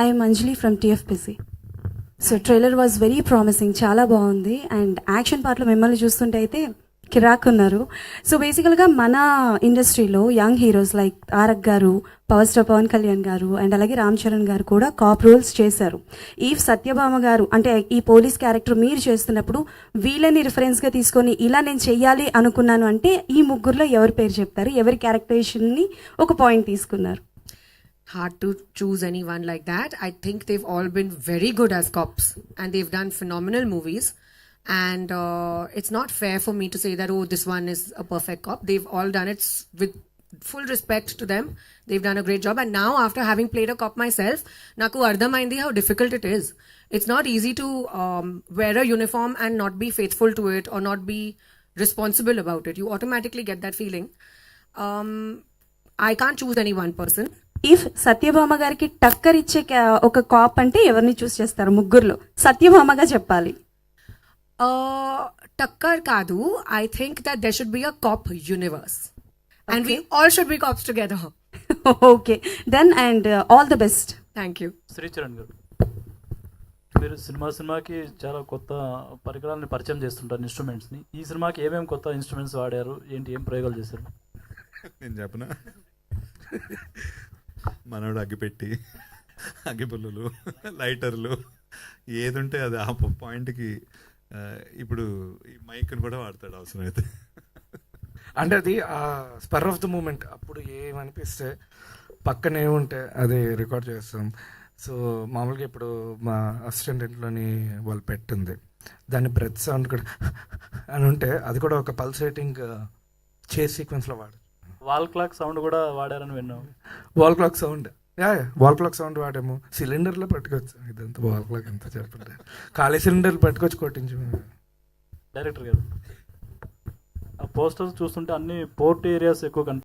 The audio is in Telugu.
I M Anjali from TFPC. So trailer was very promising, చాలా బాగుంది. అండ్ యాక్షన్ పార్ట్లో మిమ్మల్ని చూస్తుంటే అయితే కిరాక్ ఉన్నారు. సో బేసికల్గా మన ఇండస్ట్రీలో యంగ్ హీరోస్ లైక్ తారక్ గారు, పవర్ స్టార్ పవన్ కళ్యాణ్ గారు అండ్ అలాగే రామ్ చరణ్ గారు కూడా కాప్ రోల్స్ చేశారు. ఈ సత్యభామ గారు అంటే ఈ పోలీస్ క్యారెక్టర్ మీరు చేస్తున్నప్పుడు వీళ్ళని రిఫరెన్స్గా తీసుకొని ఇలా నేను చెయ్యాలి అనుకున్నాను అంటే ఈ ముగ్గురులో ఎవరి పేరు చెప్తారు? ఎవరి క్యారెక్టరేషన్ని ఒక పాయింట్ తీసుకున్నారు? Hard to choose anyone like that. I think they've all been very good as cops and they've done phenomenal movies. And it's not fair for me to say that, oh, this one is a perfect cop. They've all done it with full respect to them. They've done a great job. And now, after having played a cop myself, naku ardhamaindi how difficult it is. It's not easy to wear a uniform and not be faithful to it or not be responsible about it. You automatically get that feeling. I can't choose any one person. If Satyabhama గారికి టక్కర్ ఇచ్చే ఒక కాప్ అంటే ఎవరిని చూస్ చేస్తారు? ముగ్గురులో సత్యభామగా చెప్పాలి. టక్కర్ కాదు. I think that there should be a cop universe. And we all should be cops together. Okay then and all the best. Thank you. Sricharan గారు, మీరు సినిమాకి చాలా కొత్త పరికరాలను పరిచయం చేస్తుంటారు, ఇన్స్ట్రుమెంట్స్ని. ఈ సినిమాకి ఏమేమి కొత్త ఇన్స్ట్రుమెంట్స్ వాడారు, ఏం ప్రయోగాలు చేశారు? నేను చెప్పనా? మనోడు అగ్గిపెట్టి, అగ్గిపుల్లలు, లైటర్లు, ఏది ఉంటే అది ఆ పాయింట్కి. ఇప్పుడు ఈ మైక్ని కూడా వాడతాడు అవసరమైతే. అంటే అది స్పర్ ఆఫ్ ద మూమెంట్, అప్పుడు ఏమనిపిస్తే పక్కన ఏముంటే అది రికార్డ్ చేస్తాం. సో మామూలుగా ఇప్పుడు మా అసిస్టెంట్ ఇంట్లోని వాళ్ళు పెట్టింది, దాని బ్రెత్ సౌండ్ కూడా అని ఉంటే అది కూడా ఒక పల్సేటింగ్ చేస్ సీక్వెన్స్లో వాడు. వాల్ క్లాక్ సౌండ్ కూడా వాడారని విన్నాం. Wall clock sound, wall clock sound వాడాము. సిలిండర్లో పట్టుకోవచ్చు, ఇదంతా వాల్ క్లాక్ ఎంత చెప్పండి, ఖాళీ సిలిండర్లు పట్టుకొచ్చి కొట్టించు. డైరెక్టర్ గారు, ఆ పోస్టర్స్ చూస్తుంటే అన్ని పోర్ట్ ఏరియాస్ ఎక్కువ